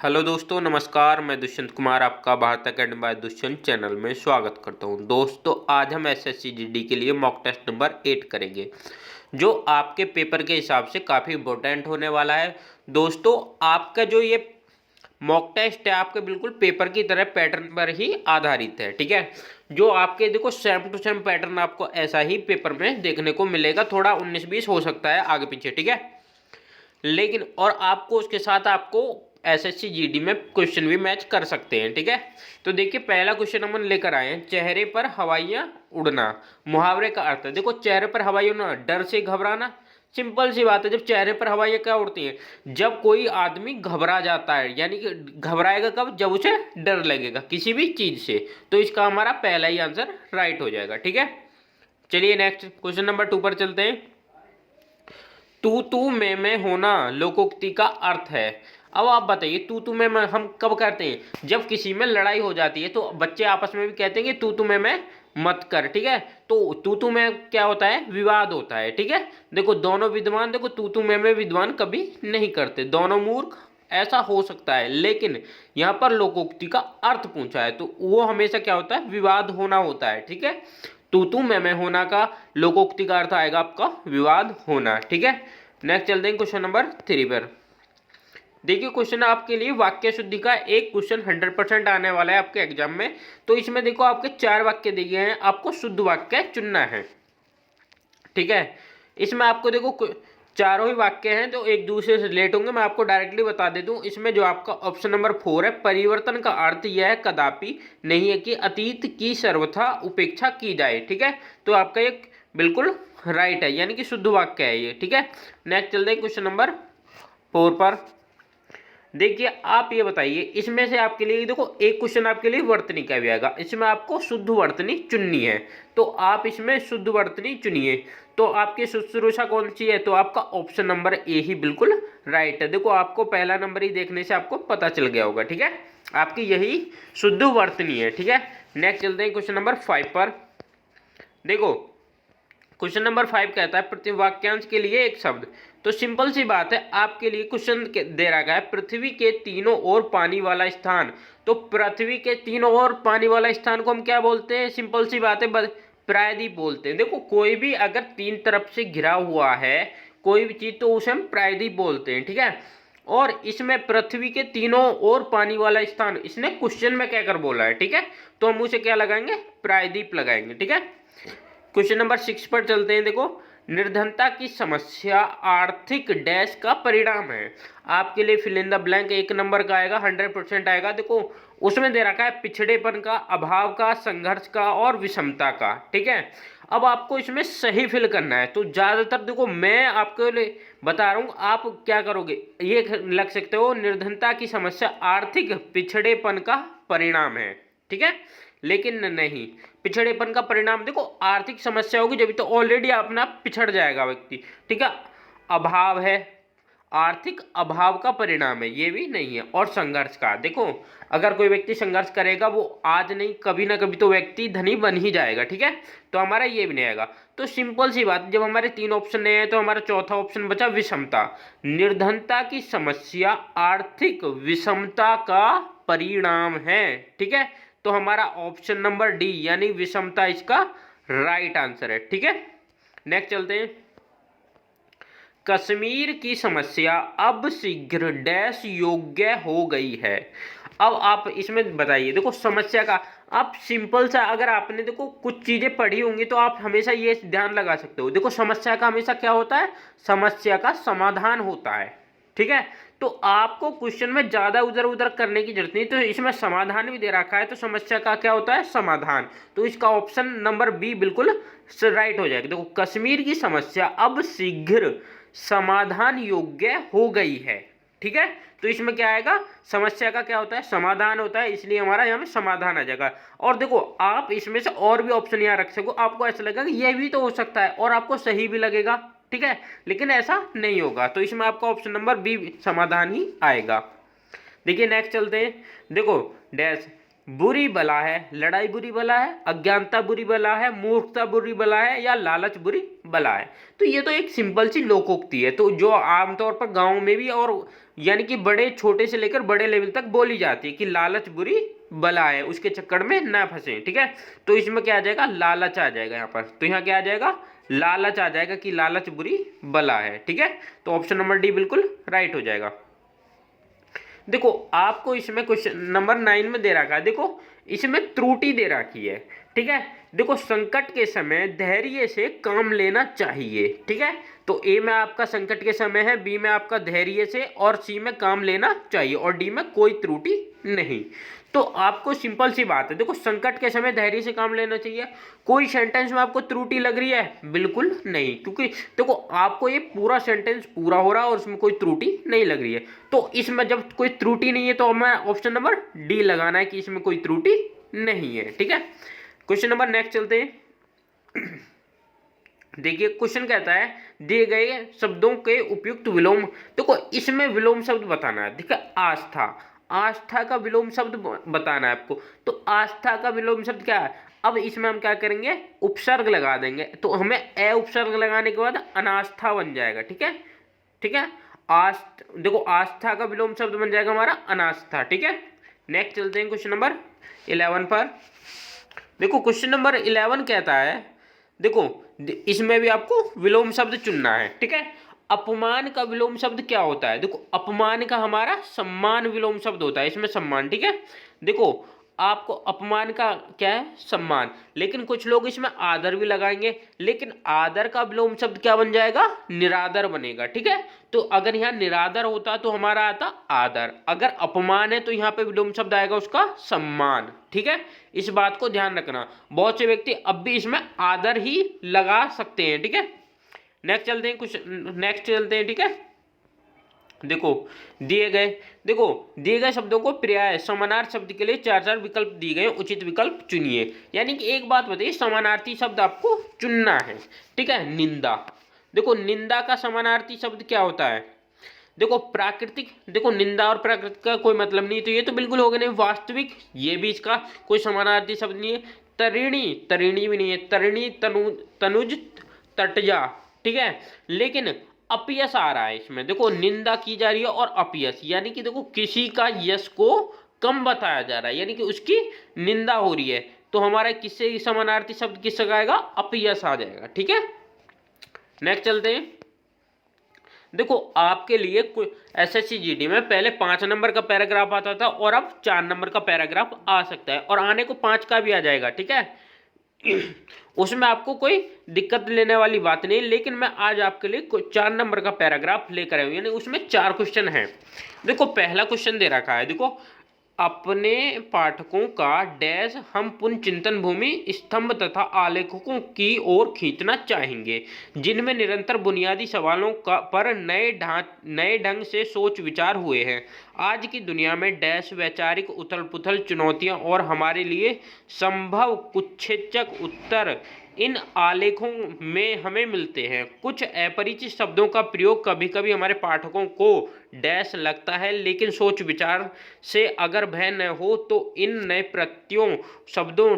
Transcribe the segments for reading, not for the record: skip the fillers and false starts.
Hello दोस्तों, नमस्कार। मैं दुष्यंत कुमार आपका Bharat academy by Dushyant channel में स्वागत करता हूं। दोस्तों, आज हम एसएससी जीडी के लिए मॉक टेस्ट नंबर 8 करेंगे, जो आपके पेपर के हिसाब से काफ़ी इंपॉर्टेंट होने वाला है। दोस्तों, आपका जो ये मॉक टेस्ट है आपके बिल्कुल पेपर की तरह पैटर्न पर ही आधारित है। ठीक है, जो आपके देखो सेम टू सेम पैटर्न आपको ऐसा ही पेपर में देखने को मिलेगा। थोड़ा 19-20 हो सकता है आगे पीछे, ठीक है, लेकिन और आपको उसके साथ आपको एसएससी जीडी में क्वेश्चन भी मैच कर सकते हैं। ठीक है, तो देखिए पहला क्वेश्चन हम लेकर आए हैं, चेहरे पर हवाइयाँ उड़ना। मुहावरे का अर्थ है, देखो चेहरे पर हवाइयाँ उड़ना, डर से घबराना। सिंपल सी बात है, जब चेहरे पर हवाइयाँ क्या उड़ती हैं? जब कोई आदमी घबरा जाता है, यानी कि घबराएगा कब? जब उसे डर लगेगा किसी भी चीज से। तो इसका हमारा पहला ही आंसर राइट हो जाएगा। ठीक है, चलिए नेक्स्ट क्वेश्चन नंबर 2 पर चलते हैं। तू मैं होना लोकोक्ति का अर्थ है। अब आप बताइए, तू मैं हम कब करते हैं? जब किसी में लड़ाई हो जाती है, तो बच्चे आपस में भी कहते हैं कि तू मैं मत कर। ठीक है, तो तू मैं क्या होता है? विवाद होता है। ठीक है, देखो दोनों विद्वान, देखो तू मैं विद्वान कभी नहीं करते, दोनों मूर्ख, ऐसा हो सकता है। लेकिन यहाँ पर लोकोक्ति का अर्थ पूछा है, तो वो हमेशा क्या होता है? विवाद होना होता है। ठीक है, तू मैं होना का लोकोक्ति का अर्थ आएगा आपका विवाद होना। ठीक है, नेक्स्ट चलते हैं क्वेश्चन नंबर 3 पर। देखिए क्वेश्चन आपके लिए वाक्य शुद्धि का एक क्वेश्चन 100% आने वाला है आपके एग्जाम में। तो इसमें देखो आपके 4 वाक्य दिए हैं, आपको शुद्ध वाक्य चुनना है। ठीक है, इसमें आपको देखो चारों ही वाक्य हैं जो एक दूसरे से रिलेट होंगे। मैं आपको डायरेक्टली बता देता हूँ, इसमें जो आपका ऑप्शन नंबर 4 है, परिवर्तन का अर्थ यह कदापि नहीं है कि अतीत की सर्वथा उपेक्षा की जाए। ठीक है, तो आपका एक बिल्कुल राइट है, यानी कि शुद्ध वाक्य है ये। ठीक है, नेक्स्ट चलते हैं क्वेश्चन नंबर 4 पर। देखिए आप ये बताइए, इसमें से आपके लिए देखो एक क्वेश्चन आपके लिए वर्तनी का भी आएगा, इसमें आपको शुद्ध वर्तनी चुननी है। तो आप इसमें शुद्ध वर्तनी चुनिए। तो आपकी शुश्रूषा कौन सी है? तो आपका ऑप्शन नंबर ए ही बिल्कुल राइट है। देखो आपको पहला नंबर ही देखने से आपको पता चल गया होगा। ठीक है, आपकी यही शुद्ध वर्तनी है। ठीक है, नेक्स्ट चलते हैं क्वेश्चन नंबर 5 पर। देखो क्वेश्चन नंबर 5 कहता है प्रतिवाक्यांश के लिए एक शब्द। तो सिंपल सी बात है, आपके लिए क्वेश्चन दे रखा है पृथ्वी के तीनों ओर पानी वाला स्थान। तो पृथ्वी के तीनों ओर पानी वाला स्थान को हम क्या बोलते हैं? सिंपल सी बात है, प्रायद्वीप बोलते हैं। देखो कोई भी अगर 3 तरफ से घिरा हुआ है कोई भी चीज, तो उसे हम प्रायद्वीप बोलते हैं। ठीक है, और इसमें पृथ्वी के तीनों ओर पानी वाला स्थान इसने क्वेश्चन में कहकर बोला है। ठीक है, तो हम उसे क्या लगाएंगे? प्रायद्वीप लगाएंगे। ठीक है, क्वेश्चन नंबर 6 पर चलते हैं। देखो निर्धनता की समस्या आर्थिक डैश का परिणाम है। आपके लिए फिल इन द ब्लैंक एक नंबर का आएगा, 100% आएगा। देखो उसमें दे रखा है पिछड़ेपन का, अभाव का, संघर्ष का और विषमता का। ठीक है, अब आपको इसमें सही फिल करना है। तो ज्यादातर देखो मैं आपके लिए बता रहा हूं, आप क्या करोगे, ये लग सकते हो निर्धनता की समस्या आर्थिक पिछड़ेपन का परिणाम है। ठीक है, लेकिन नहीं, पिछड़ेपन का परिणाम देखो आर्थिक समस्या होगी जब, तो ऑलरेडी अपना पिछड़ जाएगा व्यक्ति। ठीक है, अभाव है, आर्थिक अभाव का परिणाम है, ये भी नहीं है। और संघर्ष का, देखो अगर कोई व्यक्ति संघर्ष करेगा वो आज नहीं कभी ना कभी तो व्यक्ति धनी बन ही जाएगा। ठीक है, तो हमारा ये भी नहीं आएगा। तो सिंपल सी बात, जब हमारे 3 ऑप्शन नहीं है तो हमारा चौथा ऑप्शन बचा विषमता। निर्धनता की समस्या आर्थिक विषमता का परिणाम है। ठीक है, तो हमारा ऑप्शन नंबर डी यानी विषमता इसका राइट आंसर है। ठीक है, नेक्स्ट चलते हैं। कश्मीर की समस्या अब शीघ्र डैश योग्य हो गई है। अब आप इसमें बताइए, देखो समस्या का आप सिंपल सा, अगर आपने देखो कुछ चीजें पढ़ी होंगी तो आप हमेशा ये ध्यान लगा सकते हो। देखो समस्या का हमेशा क्या होता है? समस्या का समाधान होता है। ठीक है, तो आपको क्वेश्चन में ज्यादा उधर उधर करने की जरूरत नहीं, तो इसमें समाधान भी दे रखा है, तो समस्या का क्या होता है? समाधान। तो इसका ऑप्शन नंबर बी बिल्कुल राइट हो जाएगा। देखो कश्मीर की समस्या अब शीघ्र समाधान योग्य हो गई है। ठीक है, तो इसमें क्या आएगा? समस्या का क्या होता है? समाधान होता है, इसलिए हमारा यहाँ में समाधान आ जाएगा। और देखो आप इसमें से और भी ऑप्शन यहाँ रख सको, आपको ऐसा लगेगा कि यह भी तो हो सकता है और आपको सही भी लगेगा। ठीक है, लेकिन ऐसा नहीं होगा, तो इसमें आपका ऑप्शन नंबर बी समाधान ही आएगा। देखिए नेक्स्ट चलते हैं। देखो डैश बुरी बला है, लड़ाई बुरी बला है, अज्ञानता बुरी बला है, मूर्खता बुरी बला है, या लालच बुरी बला है। तो ये तो एक सिंपल सी लोकोक्ति है, तो जो आमतौर पर गाँव में भी और यानी कि बड़े छोटे से लेकर बड़े लेवल तक बोली जाती है कि लालच बुरी बला है, उसके चक्कर में ना फंसे। ठीक है, तो इसमें क्या आ जाएगा, लालच आ जाएगा यहाँ पर। तो यहाँ क्या आ जाएगा, लालच आ जाएगा कि लालच बुरी बला है। ठीक है, तो ऑप्शन नंबर डी बिल्कुल राइट हो जाएगा। देखो आपको इसमें क्वेश्चन नंबर 9 में दे रखा है, देखो इसमें त्रुटि दे रखी है। ठीक है, देखो संकट के समय धैर्य से काम लेना चाहिए। ठीक है, तो ए में आपका संकट के समय है, बी में आपका धैर्य से, और सी में काम लेना चाहिए, और डी में कोई त्रुटि नहीं। तो आपको सिंपल सी बात है, देखो संकट के समय धैर्य से काम लेना चाहिए। कोई सेंटेंस में आपको त्रुटि लग रही है? बिल्कुल नहीं, क्योंकि देखो आपको ये पूरा सेंटेंस पूरा हो रहा है और उसमें कोई त्रुटि नहीं लग रही है। तो इसमें जब कोई त्रुटि नहीं है तो हमें ऑप्शन नंबर डी लगाना है कि इसमें कोई त्रुटि नहीं है। ठीक है, क्वेश्चन नंबर नेक्स्ट चलते हैं। देखिए क्वेश्चन कहता है दिए गए शब्दों के उपयुक्त विलोम। देखो इसमें विलोम शब्द बताना है। देखिए आस्था, आस्था का विलोम शब्द बताना है आपको। तो आस्था का विलोम शब्द क्या है? अब इसमें हम क्या करेंगे, उपसर्ग लगा देंगे। तो हमें ए उपसर्ग लगाने के बाद अनास्था बन जाएगा। ठीक है, ठीक है, देखो आस्था का विलोम शब्द बन जाएगा हमारा अनास्था। ठीक है, नेक्स्ट चलते हैं क्वेश्चन नंबर 11 पर। देखो क्वेश्चन नंबर 11 कहता है, देखो इसमें भी आपको विलोम शब्द चुनना है। ठीक है, अपमान का विलोम शब्द क्या होता है? देखो अपमान का हमारा सम्मान विलोम शब्द होता है, इसमें सम्मान। ठीक है, देखो आपको अपमान का क्या है, सम्मान, लेकिन कुछ लोग इसमें आदर भी लगाएंगे, लेकिन आदर का विलोम शब्द क्या बन जाएगा, निरादर बनेगा। ठीक है, तो अगर यहाँ निरादर होता तो हमारा आता आदर, अगर अपमान है तो यहाँ पे विलोम शब्द आएगा उसका सम्मान। ठीक है, इस बात को ध्यान रखना। बहुत से व्यक्ति अब भी इसमें आदर ही लगा सकते हैं। ठीक है, नेक्स्ट चलते हैं कुछ, नेक्स्ट चलते हैं। ठीक है, देखो दिए गए शब्दों को पर्याय समानार्थी शब्द के लिए 4 विकल्प दिए गए, उचित विकल्प चुनिए। यानी कि एक बात बताइए, समानार्थी शब्द आपको चुनना है। ठीक है, निंदा, देखो निंदा का समानार्थी शब्द क्या होता है? देखो प्राकृतिक, देखो निंदा और प्राकृतिक का कोई मतलब नहीं, तो ये तो बिल्कुल हो गया नहीं। वास्तविक, ये भी इसका कोई समानार्थी शब्द नहीं है। तरिणी, तरिणी भी नहीं है। तरिणी, तनुज, तटजा। ठीक है, लेकिन अपयश आ रहा है इसमें। देखो निंदा की जा रही है और अपयश, यानी कि देखो किसी का यश को कम बताया जा रहा है, यानी कि उसकी निंदा हो रही है। तो हमारा किससे समानार्थी शब्द किससे आएगा, अपयश आ जाएगा। ठीक है, नेक्स्ट चलते हैं। देखो आपके लिए एसएससी जीडी में पहले 5 नंबर का पैराग्राफ आता था और अब 4 नंबर का पैराग्राफ आ सकता है, और आने को 5 का भी आ जाएगा। ठीक है, उसमें आपको कोई दिक्कत लेने वाली बात नहीं, लेकिन मैं आज आपके लिए 4 नंबर का पैराग्राफ लेकर आया हूं, यानी उसमें 4 क्वेश्चन हैं। देखो पहला क्वेश्चन दे रखा है, देखो अपने पाठकों का डैश हम पुनः चिंतन भूमि स्तंभ तथा आलेखों की ओर खींचना चाहेंगे, जिनमें निरंतर बुनियादी सवालों का पर नए ढंग से सोच विचार हुए हैं। आज की दुनिया में डैश वैचारिक उथल पुथल चुनौतियां और हमारे लिए संभव कुछेचक उत्तर इन आलेखों में हमें मिलते हैं। कुछ अपरिचित शब्दों का प्रयोग कभी कभी हमारे पाठकों को डैश लगता है, लेकिन सोच विचार से अगर भय न हो तो इन नए प्रत्ययों शब्दों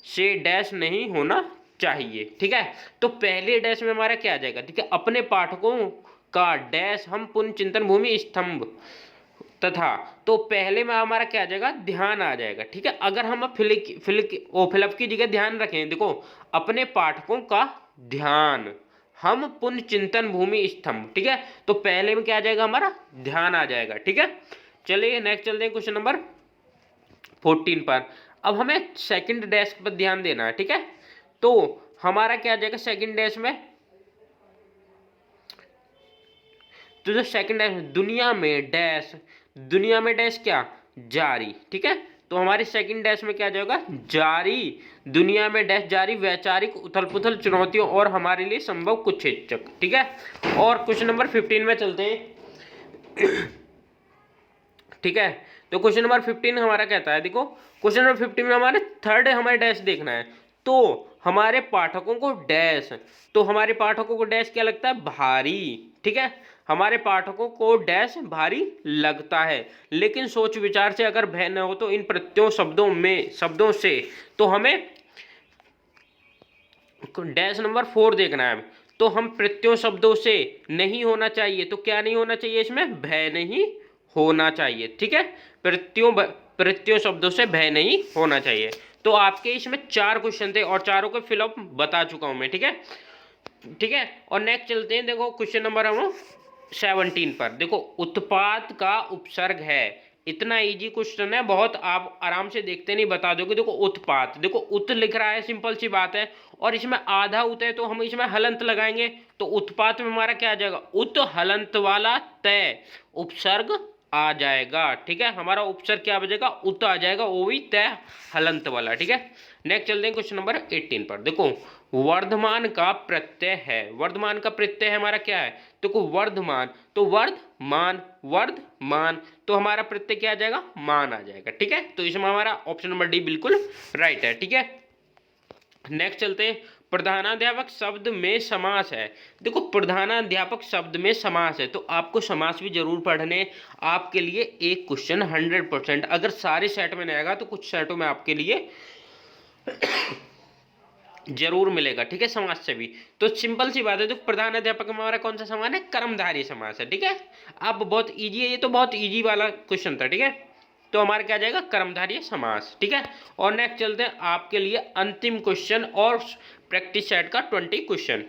से डैश नहीं होना चाहिए। ठीक है, तो पहले डैश में हमारा क्या आ जाएगा, ठीक है, अपने पाठकों का डैश हम पुनः चिंतन भूमि स्तंभ तथा, तो पहले में हमारा क्या आ जाएगा, ध्यान आ जाएगा। ठीक है, अगर हम फिलअप की जगह ध्यान रखें, देखो अपने पाठकों का ध्यान हम पुनः चिंतन भूमि स्तंभ। ठीक है, तो पहले में क्या आ जाएगा, हमारा ध्यान आ जाएगा। ठीक है, चलिए नेक्स्ट चलते हैं क्वेश्चन नंबर 14 पर। अब हमें सेकंड डैश पर ध्यान देना है। ठीक है, तो हमारा क्या आ जाएगा सेकंड डैश में, तो जो सेकंड डैश दुनिया में डैश, दुनिया में डैश क्या, जारी। ठीक है, तो हमारी सेकंड डैश में क्या जाएगा, जारी, दुनिया में डैश जारी वैचारिक उथल पुथल चुनौतियों और हमारे लिए संभव कुछेचक। ठीक है, और क्वेश्चन नंबर 15 में चलते हैं। ठीक है, तो क्वेश्चन नंबर 15 हमारा कहता है, देखो क्वेश्चन नंबर 15 में हमारे थर्ड हमारे डैश देखना है। तो हमारे पाठकों को डैश, तो हमारे पाठकों को डैश क्या लगता है, भारी। ठीक है, हमारे पाठकों को डैश भारी लगता है, लेकिन सोच विचार से अगर भय न हो तो इन प्रत्ययों शब्दों से तो हमें डैश नंबर 4 देखना है। तो हम प्रत्ययों शब्दों से नहीं होना चाहिए, तो क्या नहीं होना चाहिए, इसमें भय नहीं होना चाहिए। ठीक है, प्रत्ययों शब्दों से भय नहीं होना चाहिए। तो आपके इसमें 4 क्वेश्चन थे और चारों के फिलअप बता चुका हूं मैं। ठीक है, ठीक है। और नेक्स्ट चलते हैं, देखो क्वेश्चन नंबर हम 17 पर। देखो उत्पाद का उपसर्ग है, इतना इजी क्वेश्चन है, बहुत आप आराम से देखते नहीं बता दोगे। देखो उत्पाद, देखो उत लिख रहा है, सिंपल सी बात है, और इसमें आधा उत है तो हम इसमें हलंत लगाएंगे, तो उत्पाद में हमारा क्या आ जाएगा, उत हलंत वाला तय उपसर्ग आ जाएगा। ठीक है, हमारा उपसर्ग क्या बचेगा, उत आ जाएगा, वो भी तय हलंत वाला। ठीक है, नेक्स्ट चलते हैं क्वेश्चन नंबर 18 पर। देखो वर्धमान का प्रत्यय है, वर्धमान का प्रत्यय है हमारा क्या है, देखो वर्धमान, तो वर्धमान, तो हमारा प्रत्यय क्या आ जाएगा, मान आ जाएगा। ठीक है, तो इसमें हमारा ऑप्शन नंबर डी बिल्कुल राइट है। ठीक है, नेक्स्ट चलते हैं, प्रधानाध्यापक शब्द में समास है। देखो प्रधानाध्यापक शब्द में समास है, तो आपको समास भी जरूर पढ़ने, आपके लिए एक क्वेश्चन 100%, अगर सारे सेट में नहीं आएगा तो कुछ सेटों में आपके लिए जरूर मिलेगा। ठीक है, समास से भी, तो सिंपल सी बात है। तो प्रधानाध्यापक में हमारा कौन सा समास है, कर्मधारय समास है। ठीक है, अब बहुत इजी है, ये तो बहुत इजी वाला क्वेश्चन था। ठीक है, तो हमारा क्या जाएगा, कर्मधारय समास। ठीक है, और नेक्स्ट चलते हैं आपके लिए अंतिम क्वेश्चन और प्रैक्टिस सेट का 20 क्वेश्चन।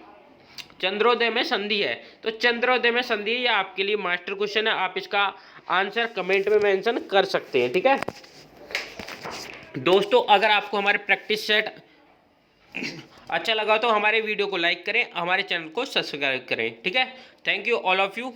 चंद्रोदय में संधि है, तो चंद्रोदय में संधि है, ये आपके लिए मास्टर क्वेश्चन है, आप इसका आंसर कमेंट में मेंशन कर सकते हैं। ठीक है दोस्तों, अगर आपको हमारे प्रैक्टिस सेट अच्छा लगा तो हमारे वीडियो को लाइक करें, हमारे चैनल को सब्सक्राइब करें। ठीक है, thank you all of you.